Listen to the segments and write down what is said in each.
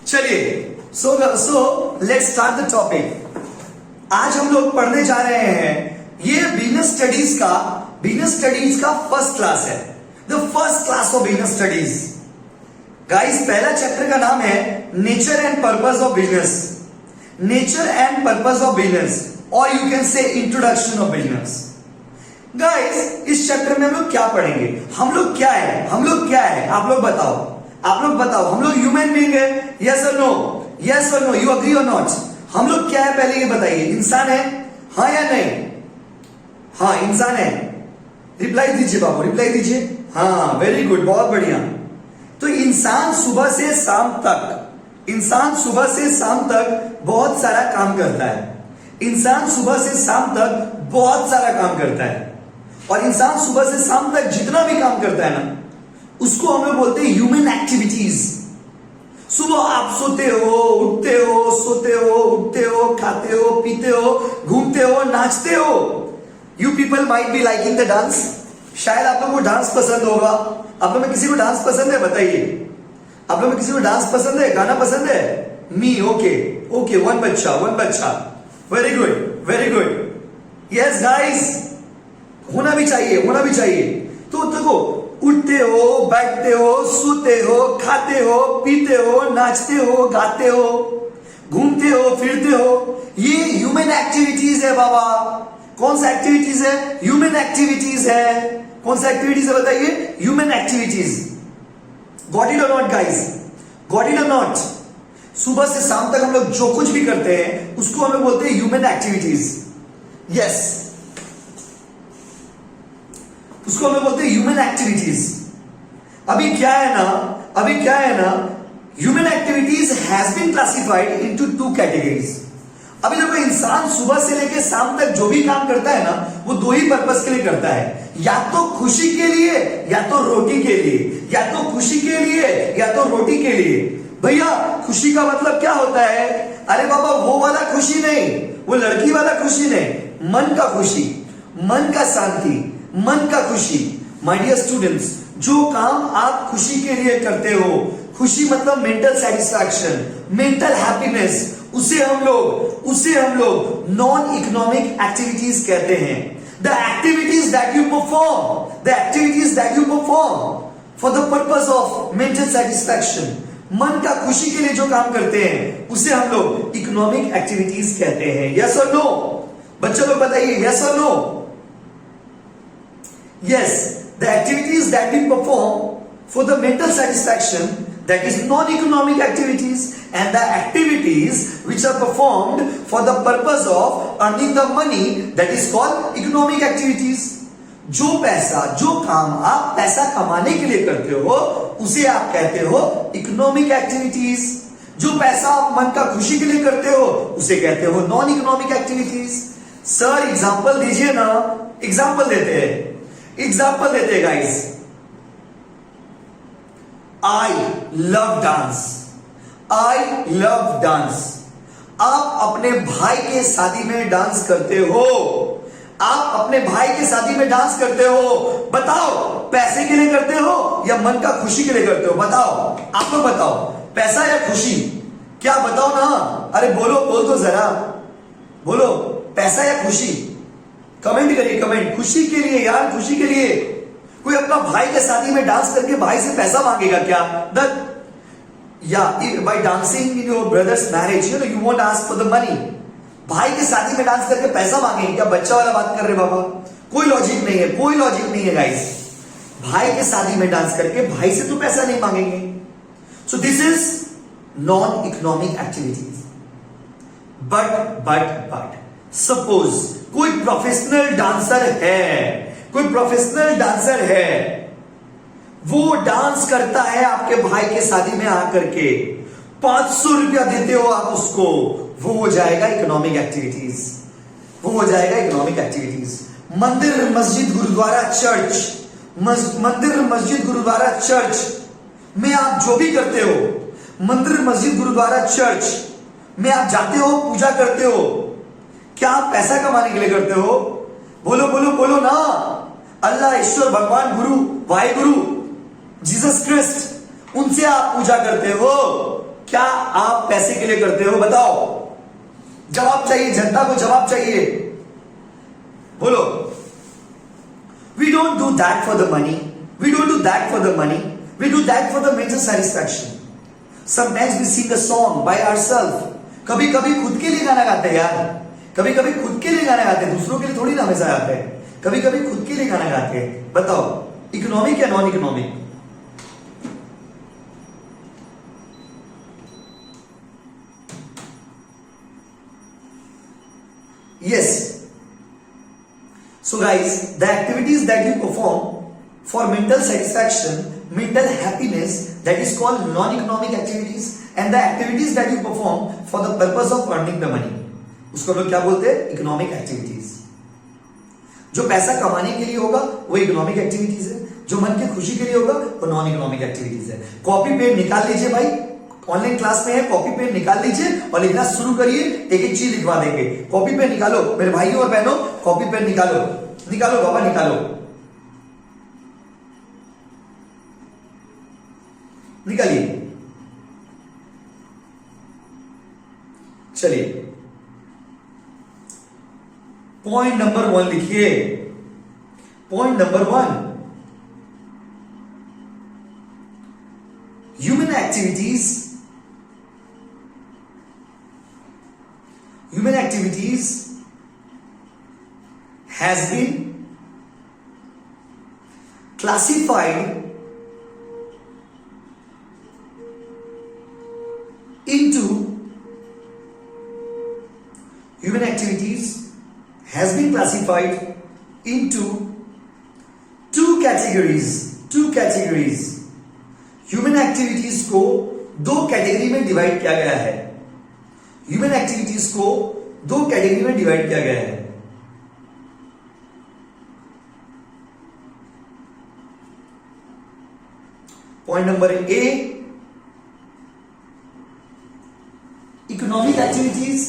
चलिए so let's start the topic. आज हम लोग पढ़ने जा रहे हैं, ये बिजनेस स्टडीज का फर्स्ट क्लास है, the first class of business studies. Guys, पहला चैप्टर का नाम है nature and purpose of business, nature and purpose of business, और you can say introduction of business. Guys, इस चैप्टर में हम लोग क्या पढ़ेंगे? हम लोग क्या है आप लोग बताओ हम लोग ह्यूमन बीइंग है? यस और नो, यू अग्री और नॉट? हम लोग क्या है पहले ये बताइए। इंसान है, हाँ या नहीं? हाँ, इंसान है। रिप्लाई दीजिए बाबू, रिप्लाई दीजिए। हाँ, वेरी गुड, बहुत बढ़िया। तो इंसान सुबह से शाम तक बहुत सारा काम करता है। इंसान सुबह से शाम तक बहुत सारा काम करता है, और इंसान सुबह से शाम तक जितना भी काम करता है ना, उसको हम लोग बोलते हैं ह्यूमन एक्टिविटीज। सुबह आप सोते हो, उठते हो, सोते हो, उठते हो, खाते हो, पीते हो, घूमते हो, नाचते हो। You people might be liking the dance. शायद आप लोगों को डांस पसंद होगा। आप लोग में किसी को डांस पसंद है? बताइए, आप लोग में किसी को डांस पसंद है, गाना पसंद है? मी, ओके, वन बच्चा, वेरी गुड। यस गाइस, होना भी चाहिए। तो देखो, उठते हो, बैठते हो, सोते हो, खाते हो, पीते हो, नाचते हो, गाते हो, घूमते हो, फिरते हो, ये ह्यूमन एक्टिविटीज है बाबा। कौन सा एक्टिविटीज है? ह्यूमन एक्टिविटीज है। कौन सा एक्टिविटीज है बताइए? Human activities. गॉट इट और नॉट गाइस? गॉट इट और नॉट? सुबह से शाम तक हम लोग जो कुछ भी करते हैं उसको हम लोग बोलते हैं ह्यूमन एक्टिविटीज। यस, उसको हम लोग बोलते हैं ह्यूमन एक्टिविटीज। अभी क्या है ना, human activities has been classified into two categories. अभी देखो, इंसान सुबह से लेकर शाम तक जो भी काम करता है ना, वो दो ही पर्पस के लिए करता है, या तो खुशी के लिए या तो रोटी के लिए, या तो खुशी के लिए या तो रोटी के लिए। भैया, खुशी का मतलब क्या होता है? अरे बाबा, वो वाला खुशी नहीं, वो लड़की वाला खुशी नहीं, मन का खुशी, मन का शांति, मन का खुशी। माय डियर स्टूडेंट्स, जो काम आप खुशी के लिए करते हो, खुशी मतलब मेंटल सेटिस्फैक्शन, मेंटल हैप्पीनेस, उसे हम लोग नॉन इकोनॉमिक एक्टिविटीज कहते हैं। The activities that you perform for the purpose of mental satisfaction, मन का खुशी के लिए जो काम करते हैं उसे हम लोग इकोनॉमिक एक्टिविटीज कहते हैं। यस और नो? बच्चों लोग बताइए, यस और no? Yes, the activities that we perform for the mental satisfaction, that is non-economic activities, and the activities which are performed for the purpose of earning the money, that is called economic activities. जो काम आप पैसा कमाने के लिए करते हो उसे आप कहते हो इकोनॉमिक एक्टिविटीज। जो पैसा आप मन का खुशी के लिए करते हो उसे कहते हो non economic activities. Sir example दीजिए ना। एग्जांपल देते हैं गाइस। I love dance. आप अपने भाई के शादी में डांस करते हो। बताओ, पैसे के लिए करते हो या मन का खुशी के लिए करते हो? बताओ, आप लोग बताओ, पैसा या खुशी? क्या बताओ ना, अरे बोल दो जरा, बोलो, पैसा या खुशी? कमेंट करिए, कमेंट। खुशी के लिए यार, खुशी के लिए। कोई अपना भाई के शादी में डांस करके भाई से पैसा मांगेगा क्या? By dancing in your brother's marriage, you won't ask for the money. भाई के शादी में डांस करके पैसा मांगेंगे क्या? बच्चा वाला बात कर रहे बाबा? कोई लॉजिक नहीं है गाइस। भाई के शादी में डांस करके भाई से तो पैसा नहीं मांगेंगे। सो this is non economic activities. But suppose कोई प्रोफेशनल डांसर है, वो डांस करता है आपके भाई के शादी में आकर के, 500 रुपया देते हो आप उसको, वो हो जाएगा इकोनॉमिक एक्टिविटीज। मंदिर मस्जिद गुरुद्वारा चर्च में आप जो भी करते हो, मंदिर मस्जिद गुरुद्वारा चर्च में आप जाते हो, पूजा करते हो, क्या आप पैसा कमाने के लिए करते हो? बोलो ना। अल्लाह, ईश्वर, भगवान, गुरु, वाहिगुरु, जीसस क्राइस्ट, उनसे आप पूजा करते हो। क्या आप पैसे के लिए करते हो? बताओ, जवाब चाहिए, जनता को जवाब चाहिए, बोलो। We don't do that for the money, we don't do that for the money, we do that for the major satisfaction. Sometimes we sing a song by ourself. कभी कभी खुद के लिए गाना गाते हैं यार, कभी कभी खुद के लिए गाना गाते हैं, दूसरों के लिए थोड़ी ना हमेशा गाते हैं, कभी कभी खुद के लिए गाना गाते हैं। बताओ, इकोनॉमिक या non economic? Yes. So guys, the activities that you perform for mental satisfaction, mental happiness, that is called non-economic activities, and the activities that you perform for the purpose of earning the money, उसको लोग क्या बोलते हैं? Economic activities. जो पैसा कमाने के लिए होगा वो इकोनॉमिक एक्टिविटीज है, जो मन की खुशी के लिए होगा वो नॉन इकोनॉमिक एक्टिविटीज है। कॉपी पेन निकाल लीजिए भाई, ऑनलाइन क्लास में है, कॉपी पेन निकाल लीजिए और लिखना शुरू करिए, एक एक चीज लिखवा देंगे। कॉपी पेन निकालो मेरे भाइयों और बहनों, कॉपी पेन निकालो, निकालो बाबा निकालो, निकालिए। चलिए, पॉइंट नंबर 1 लिखिए। Point number 1, human activities, human activities has been classified into human activities has been classified into two categories human activities को दो कैटेगरी में डिवाइड किया गया है। ह्यूमन एक्टिविटीज को दो कैटेगरी में डिवाइड किया गया है। Point number A, economic activities.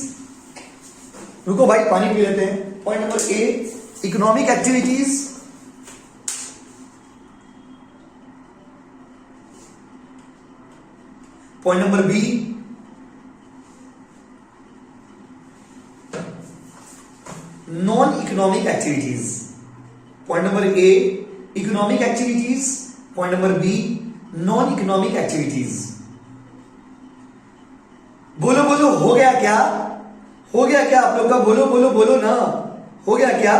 रुको भाई पानी पी लेते हैं। Point number A, economic activities. Point number B, non economic activities. Point number A, economic activities. Point number B, non economic activities. बोलो बोलो, हो गया क्या? हो गया क्या आप लोग का? बोलो बोलो बोलो ना, हो गया क्या?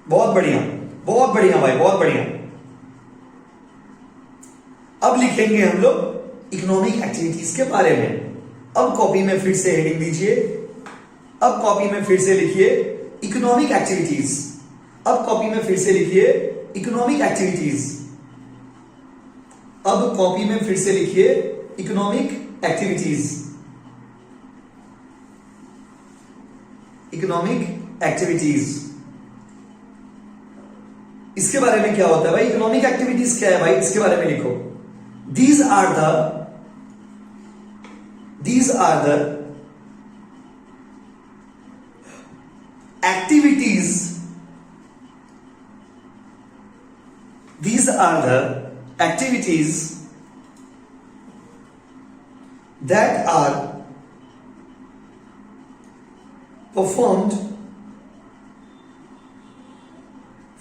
बहुत बढ़िया, बहुत बढ़िया भाई, बहुत बढ़िया। अब लिखेंगे हम लोग इकोनॉमिक एक्टिविटीज के बारे में। अब कॉपी में फिर से हेडिंग दीजिए, अब कॉपी में फिर से लिखिए इकोनॉमिक एक्टिविटीज। अब कॉपी में फिर से लिखिए इकोनॉमिक एक्टिविटीज। अब कॉपी में फिर से लिखिए इकोनॉमिक एक्टिविटीज। इकोनॉमिक एक्टिविटीज, इसके बारे में क्या होता है भाई? इकोनॉमिक एक्टिविटीज क्या है भाई? इसके बारे में लिखो। These are the activities, these are the activities that are performed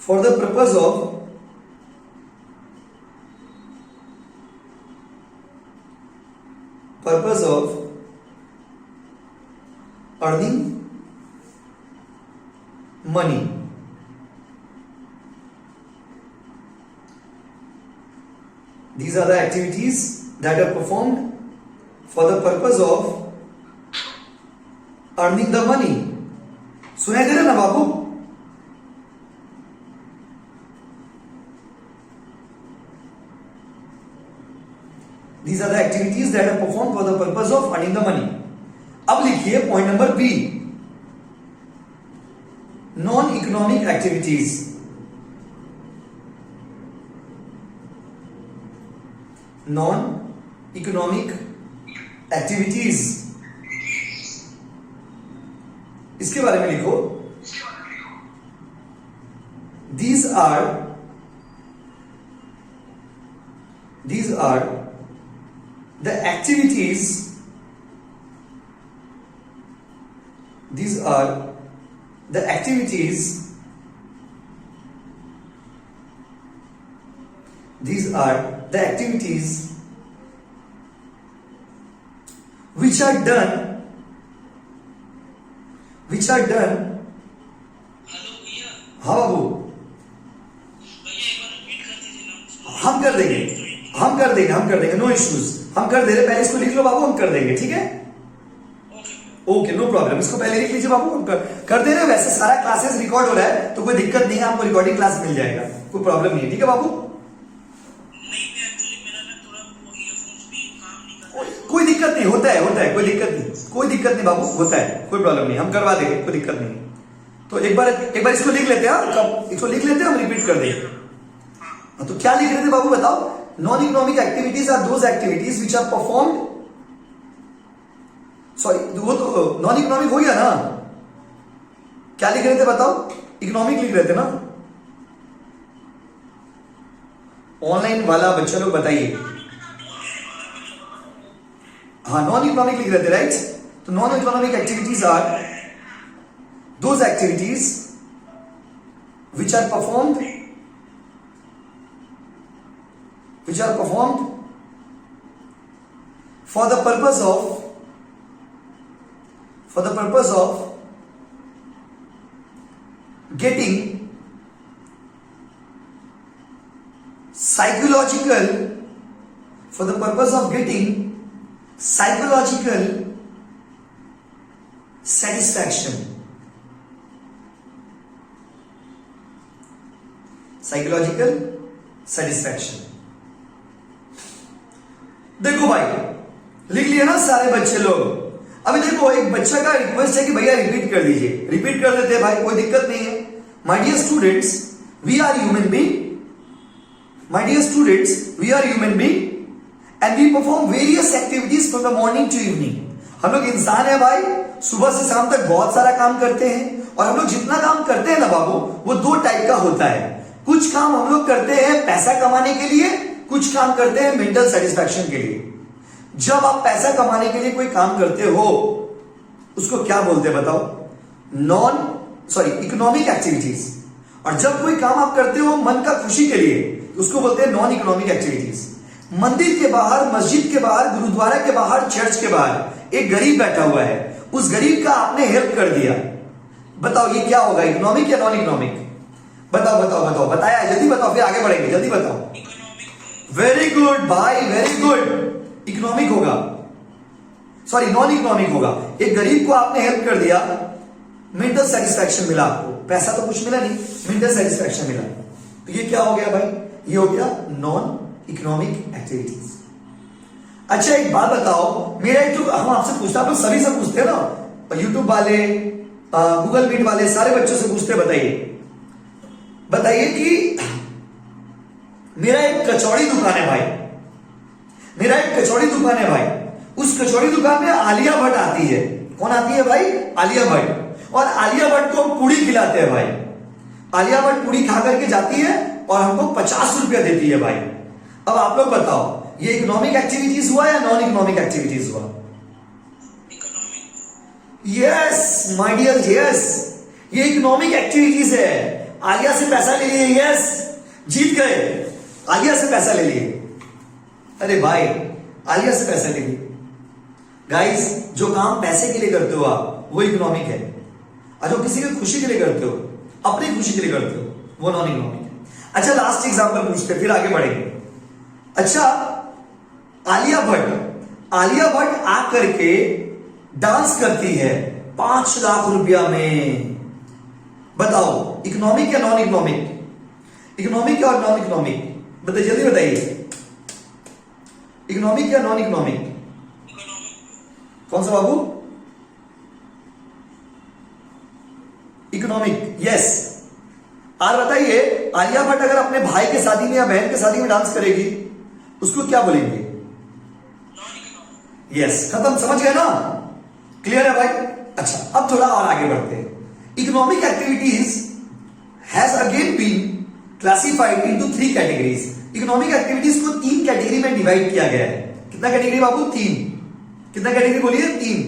for the purpose of earning money. These are the activities that are performed for the purpose of earning the money. सुना दे रहे ना बाबू? These are the activities that are performed for the purpose of earning the money. अब लिखिए point number B, non economic activities. Non economic activities, इसके बारे में लिखो। These are the activities, these are the activities, these are the activities which are done हाँ बाबू, हम कर देंगे, नो इश्यूज, हम कर दे रहे। पहले इसको लिख लो बाबू, हम कर देंगे, ठीक है? ओके, नो प्रॉब्लम, इसको पहले लिख लीजिए बाबू, हम कर दे रहे। वैसे सारा क्लासेस रिकॉर्ड हो रहा है तो कोई दिक्कत नहीं है, आपको रिकॉर्डिंग क्लास मिल जाएगा, कोई प्रॉब्लम नहीं है, ठीक है बाबू? कोई दिक्कत नहीं, होता है, कोई दिक्कत नहीं बाबू, होता है, कोई प्रॉब्लम नहीं, हम करवा देंगे, कोई दिक्कत नहीं। तो एक बार इसको लिख लेते हैं, इसको लिख लेते हैं, हम रिपीट कर देंगे। तो क्या लिख रहे थे बाबू बताओ? Non economic activities are those activities which are performed, sorry वो तो नॉन इकोनॉमिक हो गया ना, क्या लिख रहे थे बताओ? इकोनॉमिक लिख रहे थे ना? ऑनलाइन वाला बच्चा लोग बताइए। हाँ, नॉन इकोनॉमिक लिख रहे थे, राइट? तो non economic activities are those activities which are performed for the purpose of getting psychological satisfaction. देखो भाई, लिख लिया ना सारे बच्चे लोग? अभी देखो, एक बच्चा का रिक्वेस्ट है कि भैया रिपीट कर दीजिए, रिपीट कर देते हैं भाई, कोई दिक्कत नहीं है। My dear students, we are human being and we perform various activities from the morning to evening. हम लोग इंसान है भाई, सुबह से शाम तक बहुत सारा काम करते हैं, और हम लोग जितना काम करते हैं ना बाबू, वो दो टाइप का होता है। कुछ काम हम लोग करते हैं पैसा कमाने के लिए, कुछ काम करते हैं मेंटल सेटिस्फैक्शन के लिए। जब आप पैसा कमाने के लिए कोई काम करते हो, उसको क्या बोलते हैं बताओ? Economic activities. और जब कोई काम आप करते हो मन का खुशी के लिए, तो उसको बोलते हैं नॉन इकोनॉमिक एक्टिविटीज। मंदिर के बाहर, मस्जिद के बाहर, गुरुद्वारा के बाहर, चर्च के बाहर एक गरीब बैठा हुआ है, उस गरीब का आपने हेल्प कर दिया, बताओ ये क्या होगा, इकोनॉमिक या नॉन इकोनॉमिक? बताओ, बताया जल्दी बताओ, फिर आगे बढ़ेंगे, जल्दी बताओ। वेरी गुड भाई, वेरी गुड, इकोनॉमिक होगा, सॉरी नॉन इकोनॉमिक होगा। एक गरीब को आपने हेल्प कर दिया, मेंटल सेटिस्फैक्शन मिला आपको, पैसा तो कुछ मिला नहीं, मेंटल सेटिस्फैक्शन मिला, तो ये क्या हो गया भाई? ये हो गया नॉन इकोनॉमिक एक्टिविटीज। अच्छा एक बात बताओ, मेरा एक जो हम आपसे पूछते हैं, आप लोग सभी से पूछते हैं ना, यूट्यूब वाले, गूगल मीट वाले, सारे बच्चों से पूछते, बताइए कि मेरा एक कचौड़ी दुकान है भाई, उस कचौड़ी दुकान में आलिया भट्ट आती है। कौन आती है भाई? आलिया भट्ट। और आलिया भट्ट को पूड़ी खिलाते हैं भाई। आलिया भट्ट पूड़ी खा करके जाती है और हमको 50 रुपया देती है भाई। अब आप लोग बताओ, ये इकोनॉमिक एक्टिविटीज हुआ या नॉन इकोनॉमिक एक्टिविटीज हुआ? यस माय डियर, यस, ये इकोनॉमिक एक्टिविटीज है। आलिया से पैसा ले लिए, यस, जीत गए, आलिया से पैसा ले लिए। अरे भाई, आलिया से पैसा ले लिए। गाइस, जो काम पैसे के लिए करते हो आप, वो इकोनॉमिक है, और जो किसी की खुशी के लिए करते हो, अपनी खुशी के लिए करते हो, वो नॉन इकोनॉमिक है। अच्छा लास्ट एग्जांपल पूछते, फिर आगे बढ़ेंगे। अच्छा, आलिया भट्ट आकर के डांस करती है 5 लाख रुपया में। बताओ इकोनॉमिक या नॉन इकोनॉमिक? इकोनॉमिक या नॉन इकोनॉमिक? बताइए, जल्दी बताइए, इकोनॉमिक या नॉन इकोनॉमिक? कौन सा बाबू? Economic, yes. और बताइए, आलिया भट्ट अगर अपने भाई के शादी में या बहन के शादी में डांस करेगी, उसको क्या बोलेंगे? यस, खत्म, समझ गए ना? क्लियर है भाई? अच्छा, अब थोड़ा और आगे बढ़ते हैं। Economic activities has again been classified into 3 categories. Economic activities को 3 कैटेगरी में डिवाइड किया गया है। कितना कैटेगरी बाबू? 3। कितना कैटेगरी बोलिए? 3।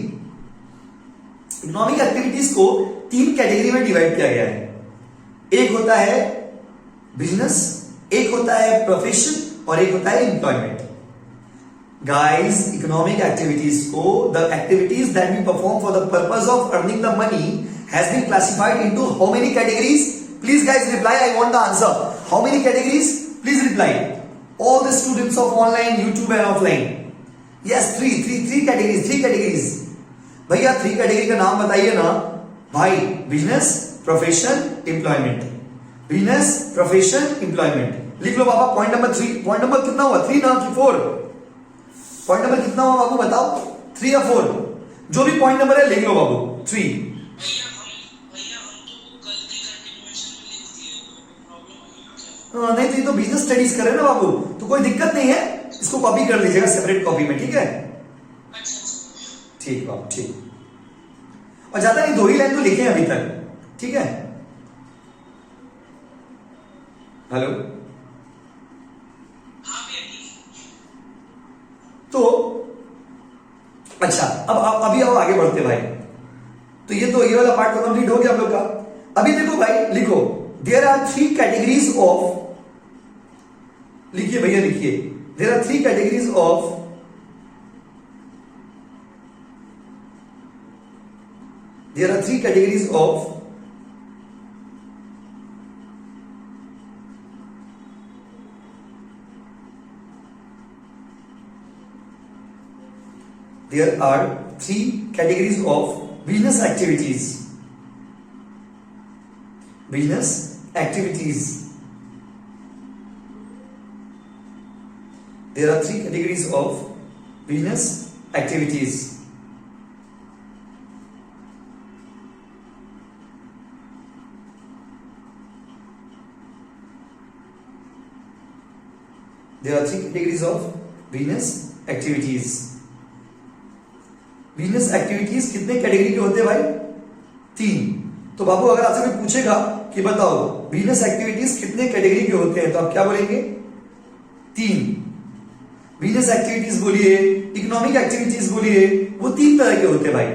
इकोनॉमिक एक्टिविटीज को 3 कैटेगरी में डिवाइड किया गया है। एक होता है बिजनेस, एक होता है प्रोफेशन और एक होता है एम्प्लॉयमेंट। गाइस, इकोनॉमिक एक्टिविटीज को, the activities that we perform for the purpose of earning the money has been classified into how many categories? Please guys reply, I want the answer. How many categories? Please reply, all the students of online, YouTube and offline. Yes, three categories. भैया 3 category का नाम बताइए ना भाई। Business, profession, employment. Business, profession, employment. लिख लो बाबा। Point number 3। Point number कितना हुआ? 3 ना कि 4? पॉइंट नंबर कितना हुआ बाबू बताओ? 3 या 4? जो भी पॉइंट नंबर है लिख लो बाबू। 3। नहीं तो ये तो बिजनेस स्टडीज कर रहे हैं ना बाबू, तो कोई दिक्कत नहीं है, इसको कॉपी कर लीजिएगा सेपरेट कॉपी में, ठीक है? ठीक बाबू, ठीक। और ज्यादा नहीं, 2 ही लाइन तो लिखे अभी तक, ठीक है? हेलो, तो अच्छा, अब अभी आओ आगे बढ़ते भाई। तो ये वाला पार्ट तो कंप्लीट हो गया हम लोग का। अभी देखो भाई, लिखो देयर आर 3 कैटेगरीज ऑफ, लिखिए भैया लिखिए, there are 3 categories of there are 3 categories of business activities. Business activities. There are 3 categories of business activities. There are 3 categories of business activities. Business activities कितने कैटेगरी के होते हैं भाई? 3। तो बाबू अगर आपसे कोई पूछेगा कि बताओ बिजनेस एक्टिविटीज कितने कैटेगरी के होते हैं, तो आप क्या बोलेंगे? 3। बिजनेस एक्टिविटीज बोलिए, इकोनॉमिक एक्टिविटीज बोलिए, वो 3 तरह के होते हैं भाई।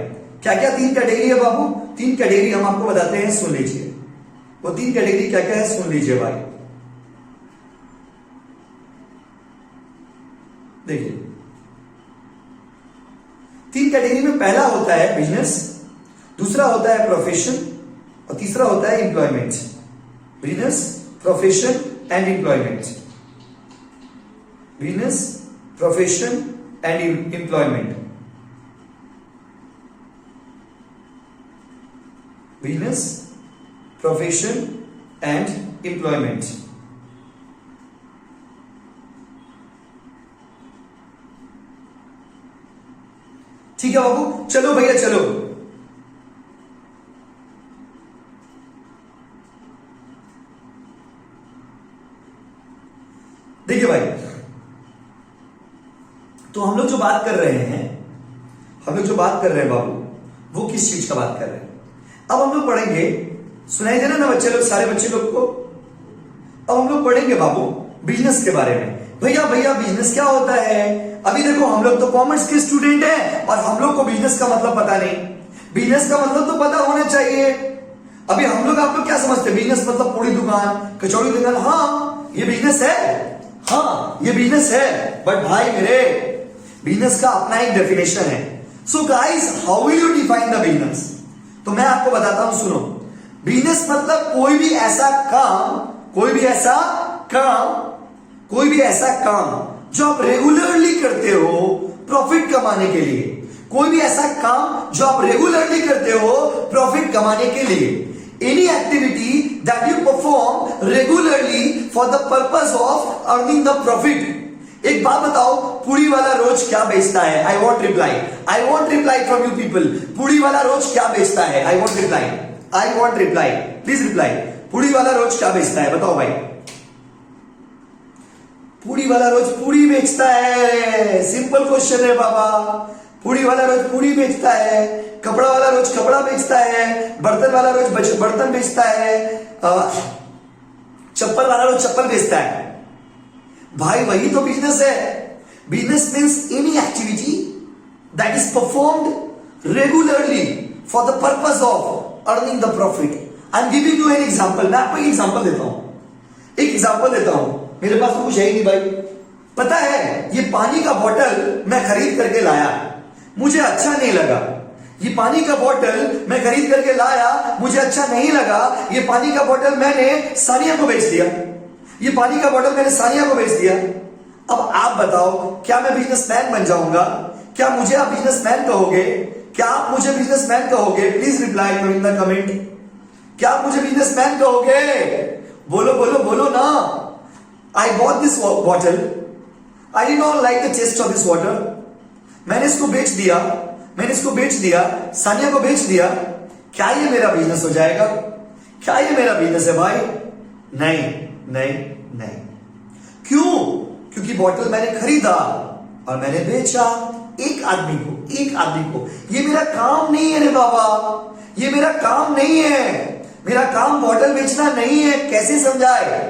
क्या क्या 3 कैटेगरी है बाबू? 3 कैटेगरी हम आपको बताते हैं, सुन लीजिए। वो 3 कैटेगरी क्या क्या है सुन लीजिए भाई। देखिए, 3 कैटेगरी में पहला होता है बिजनेस, दूसरा होता है प्रोफेशन और तीसरा होता है employment. Business, profession and employment. Business, profession and employment. Business, profession and employment. ठीक है बाबू, चलो भैया चलो। देखिए भाई, तो हम लोग जो बात कर रहे हैं, बाबू, वो किस चीज का बात कर रहे हैं? अब हम लोग पढ़ेंगे, सुनाई देना ना बच्चे लोग, सारे बच्चे लोग को। अब हम लोग पढ़ेंगे बाबू बिजनेस के बारे में। भैया बिजनेस क्या होता है? अभी देखो, हम लोग तो कॉमर्स के स्टूडेंट हैं और हम लोग को बिजनेस का मतलब पता नहीं। बिजनेस का मतलब तो पता होना चाहिए। अभी हम लोग, आप लोग क्या समझते हैं? बिजनेस मतलब पूरी दुकान, कचौड़ी दुकान। हाँ, ये बिजनेस है, हाँ ये बिजनेस है। बट भाई मेरे, बिजनेस का अपना एक डेफिनेशन है। So guys, how will you define the business? तो मैं आपको बताता हूं, सुनो। बिजनेस मतलब कोई भी ऐसा काम जो आप रेगुलरली करते हो प्रॉफिट कमाने के लिए। कोई भी ऐसा काम जो आप रेगुलरली करते हो प्रॉफिट कमाने के लिए। Any activity that you perform regularly for the purpose of earning the profit. एक बात बताओ, पूरी वाला रोज क्या बेचता है? I want reply from you people. पूरी वाला रोज क्या बेचता है? I want reply, please reply. पूरी वाला रोज क्या बेचता है बताओ भाई? पूरी वाला रोज पूरी बेचता है। सिंपल क्वेश्चन है बाबा। पूरी वाला रोज पूरी बेचता है। कपड़ा वाला रोज कपड़ा बेचता है। बर्तन वाला रोज बर्तन बेचता है। चप्पल वाला रोज चप्पल बेचता है। भाई वही तो बिजनेस है। Business means any activity that is performed regularly for the purpose of earning the profit. I am giving you an example. मैं आपको एक एग्जाम्पल देता हूं, एक एग्जाम्पल देता हूं। मेरे पास तो कुछ है ही नहीं भाई। पता है, ये पानी का बोतल मैं खरीद करके लाया, मुझे अच्छा नहीं लगा। ये पानी का बोतल मैं खरीद करके लाया, मुझे अच्छा नहीं लगा। ये पानी का बोतल मैंने सानिया को बेच दिया। ये पानी का बोतल मैंने सानिया को बेच दिया। अब आप बताओ, क्या मैं बिजनेसमैन बन जाऊंगा? क्या मुझे आप बिजनेसमैन कहोगे? क्या आप मुझे बिजनेसमैन कहोगे? Please reply in the comment. क्या आप मुझे बिजनेसमैन कहोगे? बोलो बोलो बोलो ना। I bought this bottle, I did not like the taste of this water. मैंने इसको बेच दिया, मैंने इसको बेच दिया, सानिया को बेच दिया। क्या ये मेरा बिजनेस हो जाएगा? क्या ये मेरा बिजनेस है भाई? नहीं नहीं नहीं। क्यों? क्योंकि बॉटल मैंने खरीदा और मैंने बेचा एक आदमी को, एक आदमी को। ये मेरा काम नहीं है रे बाबा, ये मेरा काम नहीं है। मेरा काम बॉटल बेचना नहीं है। कैसे समझाए?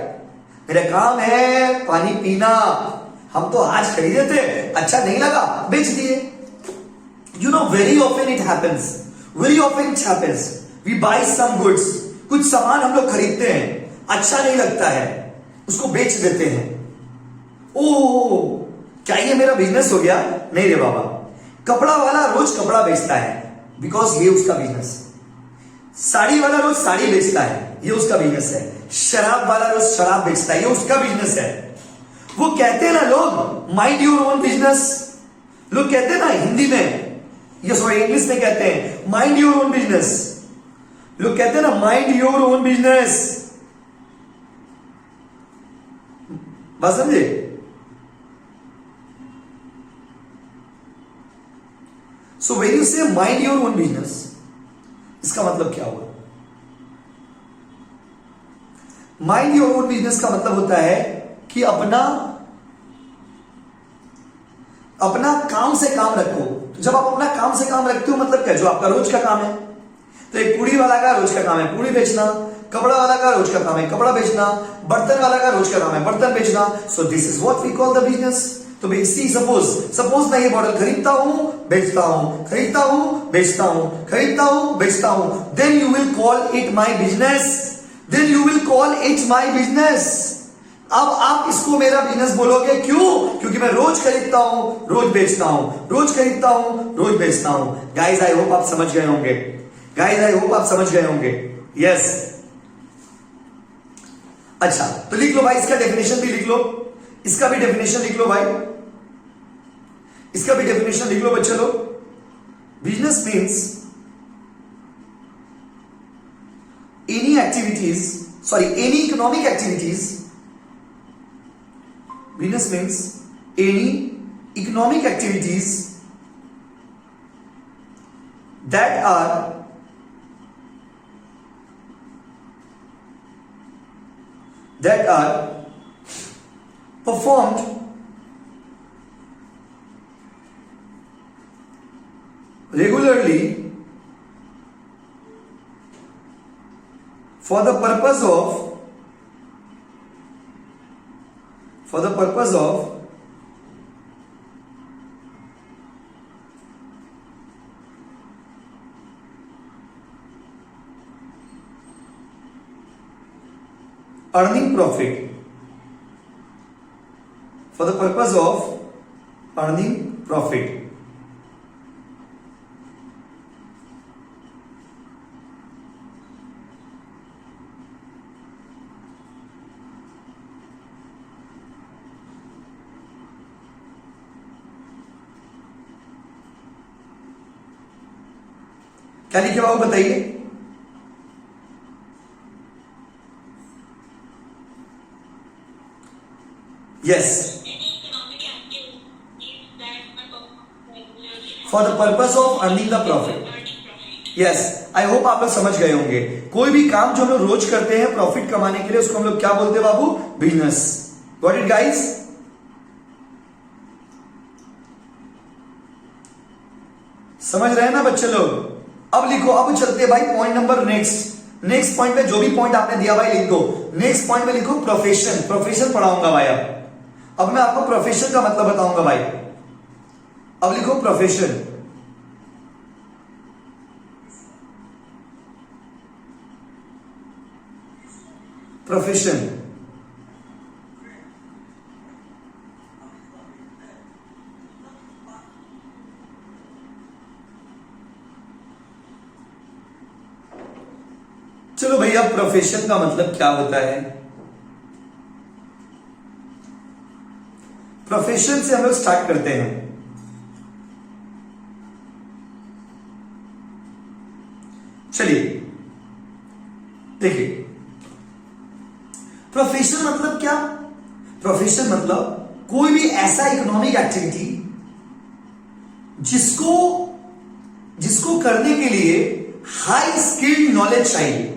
मेरा काम है पानी पीना। हम तो आज खरीदे थे, अच्छा नहीं लगा, बेच दिए। You know, very often it happens. Very often it happens. We buy some goods. कुछ सामान हम लोग खरीदते हैं, अच्छा नहीं लगता है, उसको बेच देते हैं। ओह, क्या ये मेरा बिजनेस हो गया? नहीं रे बाबा। कपड़ा वाला रोज कपड़ा बेचता है, बिकॉज ये उसका बिजनेस। साड़ी वाला रोज साड़ी बेचता है, ये उसका बिजनेस है। शराब वाला रोज शराब बेचता है, ये उसका बिजनेस है। वो कहते हैं ना लोग, माइंड योर ओन बिजनेस। लोग कहते हैं ना हिंदी में, ये सॉरी इंग्लिश में कहते हैं माइंड योर ओन बिजनेस। लोग कहते हैं ना माइंड योर ओन बिजनेस। बात समझे? सो व्हेन यू से माइंड योर ओन बिजनेस, इसका मतलब क्या हुआ? माइंड योर ओन बिजनेस का मतलब होता है कि अपना काम से काम रखो। तो जब आप अपना काम से काम रखते हो, मतलब क्या? जो आपका रोज का काम है। तो एक पूड़ी वाला का रोज का काम है पूड़ी बेचना, कपड़ा वाला का रोज का काम है कपड़ा बेचना, बर्तन वाला का रोज का काम है बर्तन बेचना। So this is what we call the business. तो बेसिकली सपोज मैं ये बॉटल खरीदता हूं, बेचता हूं, खरीदता हूं, बेचता हूं, खरीदता हूं, बेचता हूं, then you will call it my business. Then you will call it my business. अब आप इसको मेरा बिजनेस बोलोगे। क्यों? क्योंकि मैं रोज खरीदता हूं, रोज बेचता हूं, रोज खरीदता हूं, रोज बेचता हूं। गाइस आई होप आप समझ गए होंगे। गाइस आई होप आप समझ गए होंगे। यस। अच्छा, तो लिख लो भाई, इसका डेफिनेशन भी लिख लो, इसका भी डेफिनेशन लिख लो भाई, इसका भी डेफिनेशन लिख लो बच्चे लोग। Business means any activities, sorry any economic activities. Business means any economic activities that are performed regularly for the purpose of earning profit, for the purpose of earning profit। क्या लिखे बाबू बताइए? Yes, for the purpose of earning the profit. Yes, I hope आप लोग समझ गए होंगे। कोई भी काम जो हम लोग रोज करते हैं प्रॉफिट कमाने के लिए, उसको हम लोग क्या बोलते हैं बाबू? बिजनेस। Got it guys? समझ रहे हैं ना बच्चे लोग? अब लिखो, अब चलते हैं भाई पॉइंट नंबर नेक्स्ट पॉइंट में जो भी पॉइंट आपने दिया भाई लिख दो। नेक्स्ट पॉइंट में लिखो प्रोफेशन। प्रोफेशन पढ़ाऊंगा भाई अब। अब मैं आपको प्रोफेशन का मतलब बताऊंगा भाई। अब लिखो प्रोफेशन। प्रोफेशन चलो भैया, प्रोफेशन का मतलब क्या होता है? प्रोफेशन से हम लोग स्टार्ट करते हैं। चलिए देखिए, प्रोफेशन मतलब क्या? प्रोफेशन मतलब कोई भी ऐसा इकोनॉमिक एक्टिविटी जिसको जिसको करने के लिए हाई स्किल्ड नॉलेज चाहिए,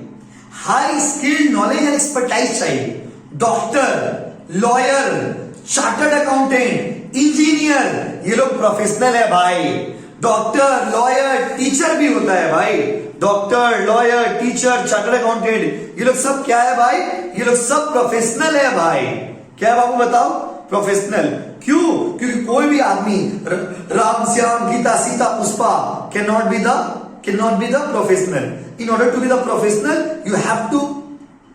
high skilled knowledge and expertise चाहिए। Doctor, lawyer, chartered accountant, engineer, ये लोग प्रोफेशनल है भाई। डॉक्टर, लॉयर, टीचर भी होता है भाई। Doctor, lawyer, teacher, chartered accountant, ये लोग सब क्या है भाई? ये लोग सब प्रोफेशनल है भाई। क्या है बाबू बताओ? प्रोफेशनल। क्यों? क्योंकि कोई भी आदमी Ram, Shyam, Geeta, Sita, Pushpa can not be the professional. In order to be the professional, you have to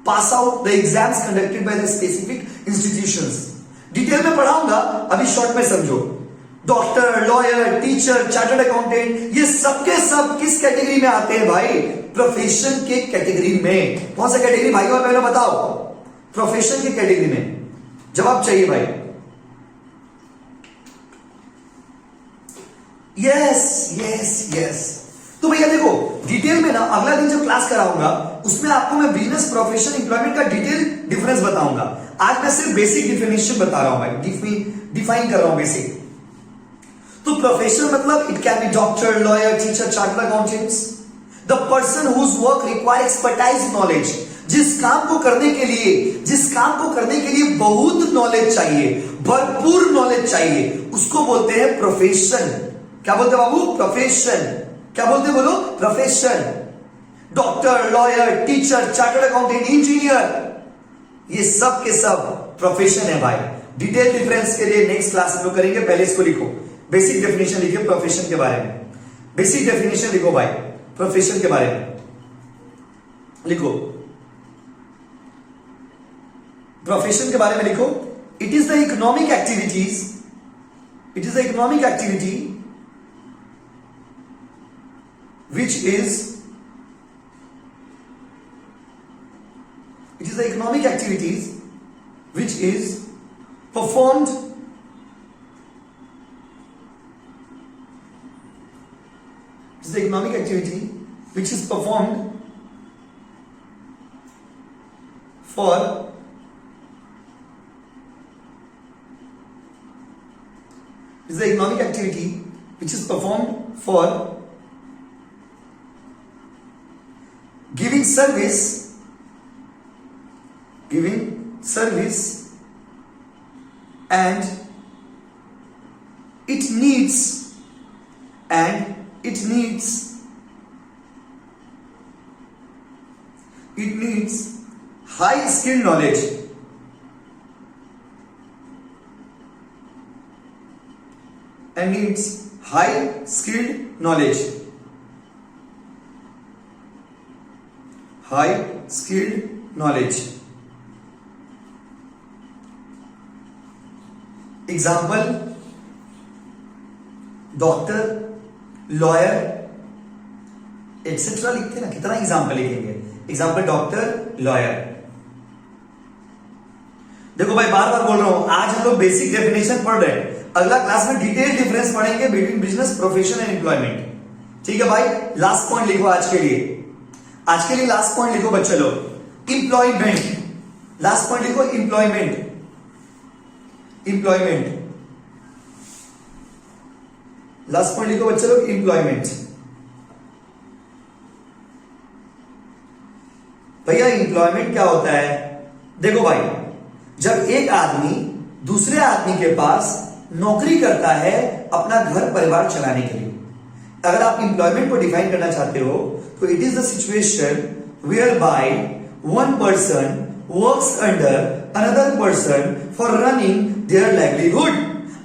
pass out the exams conducted by the specific institutions. Detail में पढ़ाऊंगा, अभी शॉर्ट में समझो। Doctor, lawyer, teacher, chartered accountant, ये सबके सब किस कैटेगरी में आते हैं भाई? प्रोफेशन के कैटेगरी में। कौन सा कैटेगरी भाई और बहनों बताओ? प्रोफेशन के कैटेगरी में। जवाब चाहिए भाई। Yes yes yes. तो भैया देखो, डिटेल में ना अगला दिन जो क्लास कराऊंगा उसमें आपको मैं बिजनेस, प्रोफेशन, एम्प्लॉयमेंट का डिटेल डिफरेंस बताऊंगा। आज मैं सिर्फ बेसिक डिफिनेशन बता रहा हूं भाई, डिफाइन कर रहा हूं बेसिक। तो प्रोफेशन मतलब it can be doctor, lawyer, teacher, chartered accountants, the person whose work require expertise knowledge. जिस काम को करने के लिए बहुत नॉलेज चाहिए, भरपूर नॉलेज चाहिए, उसको बोलते हैं प्रोफेशन। क्या बोलते हैं बाबू? प्रोफेशन। क्या बोलते हैं? बोलो, profession. Doctor, lawyer, teacher, chartered accountant, engineer, ये सब के सब प्रोफेशन है भाई। डिटेल डिफरेंस के लिए नेक्स्ट क्लास में करेंगे। पहले इसको लिखो, बेसिक डेफिनेशन लिखिए प्रोफेशन के बारे में। बेसिक डेफिनेशन लिखो भाई, प्रोफेशन के बारे में लिखो। प्रोफेशन के बारे में लिखो, it is the economic activities, it is the economic activity which is the economic activities which is performed for is the economic activity which is performed for giving service and it needs high skilled knowledge and needs high skilled knowledge, high skilled knowledge. Example, doctor, lawyer etcetera लिखते ना, कितना example लिखेंगे? Example doctor, lawyer. देखो भाई, बार बार बोल रहा हूं, आज हम लोग बेसिक डेफिनेशन पढ़ रहे हैं, अगला क्लास में डिटेल डिफरेंस पढ़ेंगे between business, profession and employment. ठीक है भाई, लास्ट पॉइंट लिखो आज के लिए। आज के लिए लास्ट पॉइंट लिखो बच्चे लोग, एम्प्लॉयमेंट। लास्ट पॉइंट लिखो एम्प्लॉयमेंट, एम्प्लॉयमेंट। लास्ट पॉइंट लिखो बच्चे लोग, एम्प्लॉयमेंट। भैया एम्प्लॉयमेंट क्या होता है? देखो भाई, जब एक आदमी दूसरे आदमी के पास नौकरी करता है अपना घर परिवार चलाने के लिए। अगर आप एम्प्लॉयमेंट को डिफाइन करना चाहते हो तो it is the situation where by one person works under another person for running their livelihood.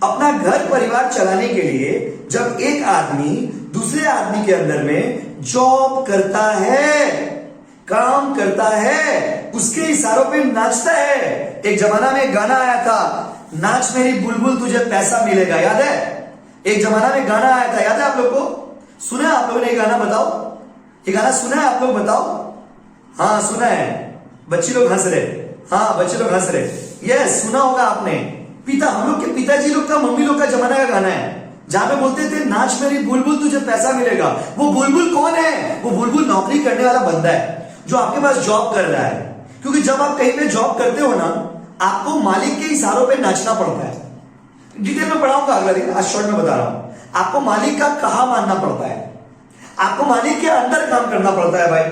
अपना घर परिवार चलाने के लिए जब एक आदमी दूसरे आदमी के अंदर में जॉब करता है, काम करता है, उसके इशारों पे नाचता है। एक जमाना में गाना आया था, नाच मेरी बुलबुल तुझे पैसा मिलेगा, याद है? एक जमाना में गाना आया था, याद है आप लोग को? सुना है आप लोगों ने ये गाना? बताओ, ये गाना सुना है आप लोग? बताओ। हाँ सुना है। बच्चे लोग हंस रहे, हाँ बच्चे लोग हंस रहे। यस सुना होगा आपने। पिता, हम लोग के पिताजी लोग का, मम्मी लोग का जमाना का गाना है, जहां पे बोलते थे नाच मेरी बुलबुल तुझे पैसा मिलेगा। वो बुलबुल कौन है? वो बुलबुल नौकरी करने वाला बंदा है जो आपके पास जॉब कर रहा है। क्योंकि जब आप कहीं पे जॉब करते हो ना, आपको मालिक के इशारों पे नाचना पड़ता है। डिटेल में पढ़ाऊंगा अगला दिन, आज शॉर्ट में बता रहा हूं। आपको मालिक का कहा मानना पड़ता है, आपको मालिक के अंदर काम करना पड़ता है भाई,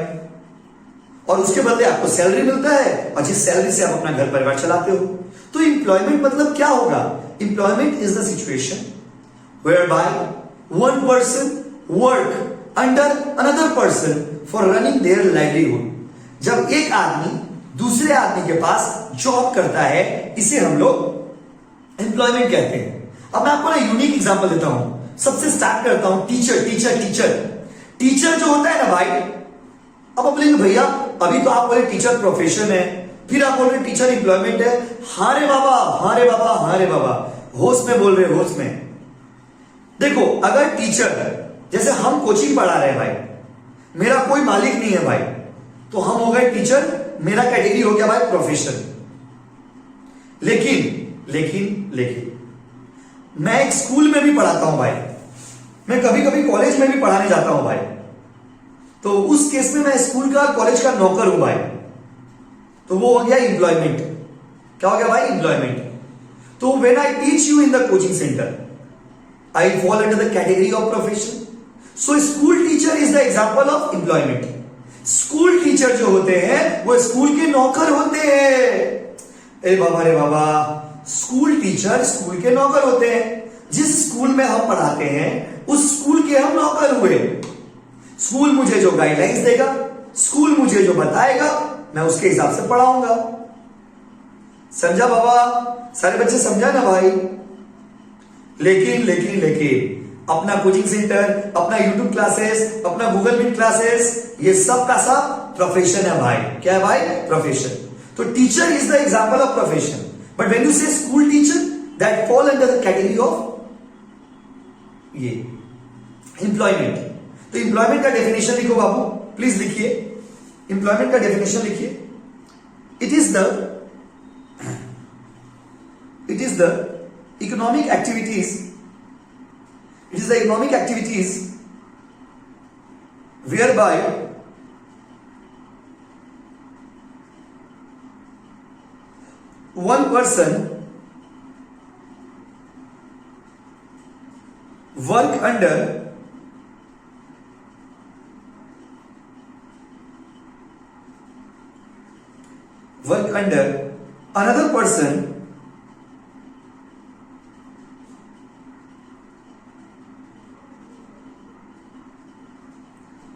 और उसके बदले आपको सैलरी मिलता है, और जिस सैलरी से आप अपना घर परिवार चलाते हो। तो एम्प्लॉयमेंट मतलब क्या होगा? Employment is the situation whereby one person work under another person for running their livelihood। जब एक आदमी दूसरे आदमी के पास जॉब करता है, इसे हम लोग एम्प्लॉयमेंट कहते हैं। अब मैं आपको ना यूनिक एग्जांपल देता हूं। सबसे स्टार्ट करता हूं टीचर। टीचर जो होता है ना भाई, अब आप बोलेंगे भैया अभी तो आप बोले टीचर प्रोफेशन है, फिर आप बोल रहे टीचर एम्प्लॉयमेंट है। हाँ रे बाबा, हाँ रे बाबा, हाँ रे बाबा, होश में बोल रहे, होश में। देखो अगर टीचर, जैसे हम कोचिंग पढ़ा रहे हैं भाई, मेरा कोई मालिक नहीं है भाई, तो हम हो गए टीचर, मेरा कैटेगरी हो गया भाई प्रोफेशन। लेकिन मैं एक स्कूल में भी पढ़ाता हूं भाई, मैं कभी कभी कॉलेज में भी पढ़ाने जाता हूं भाई, तो उस केस में मैं स्कूल का, कॉलेज का नौकर हूं भाई, तो वो हो गया एम्प्लॉयमेंट। क्या हो गया भाई? एम्प्लॉयमेंट। तो when I teach you in the coaching centre, I fall under the category of profession. So school teacher is the example of employment. School teacher जो होते हैं वो स्कूल के नौकर होते हैं। अरे बाबा रे बाबा, स्कूल टीचर स्कूल के नौकर होते हैं। जिस स्कूल में हम पढ़ाते हैं उस स्कूल के हम नौकर हुए। स्कूल मुझे जो गाइडलाइंस देगा, स्कूल मुझे जो बताएगा, मैं उसके हिसाब से पढ़ाऊंगा। समझा बाबा? सारे बच्चे समझा ना भाई? लेकिन अपना कोचिंग सेंटर, अपना यूट्यूब क्लासेस, अपना गूगल मीट क्लासेस, ये सब का सब प्रोफेशन है भाई। क्या है भाई? प्रोफेशन। तो teacher is the example of profession, but when you say school teacher, that fall under the category of ये एम्प्लॉयमेंट। तो एम्प्लॉयमेंट का डेफिनेशन लिखो बाबू, प्लीज लिखिए। एम्प्लॉयमेंट का डेफिनेशन लिखिए। It is the economic activities, it is the economic activities whereby one person work under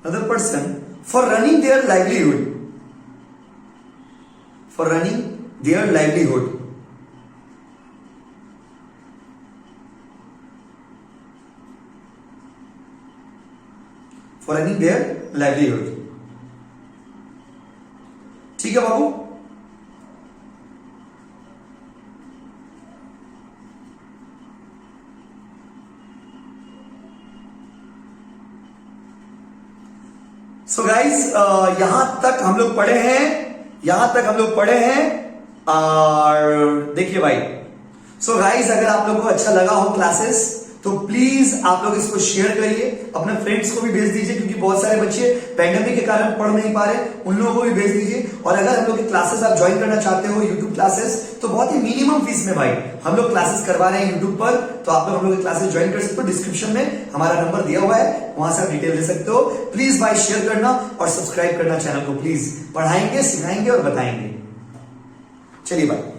another person for running their livelihood, for running their livelihood. For running their livelihood. ठीक है बाबू? So guys यहां तक हम लोग पढ़े हैं, और देखिए भाई, सो गाइज अगर आप लोगों को अच्छा लगा हो क्लासेस, तो प्लीज आप लोग इसको शेयर करिए, अपने फ्रेंड्स को भी भेज दीजिए, क्योंकि बहुत सारे बच्चे पैंडेमिक के कारण पढ़ नहीं पा रहे, उन लोगों को भी भेज दीजिए। और अगर हम लोग की क्लासेस आप ज्वाइन करना चाहते हो, यूट्यूब क्लासेस, तो बहुत ही मिनिमम फीस में भाई हम लोग क्लासेस करवा रहे हैं यूट्यूब पर, तो आप लोग हम लोग की क्लासेस ज्वाइन कर सकते हो। डिस्क्रिप्शन में हमारा नंबर दिया हुआ है, वहां से आप डिटेल ले सकते हो। प्लीज भाई शेयर करना और सब्सक्राइब करना चैनल को, प्लीज। पढ़ाएंगे, सिखाएंगे और बताएंगे। चलिए भाई।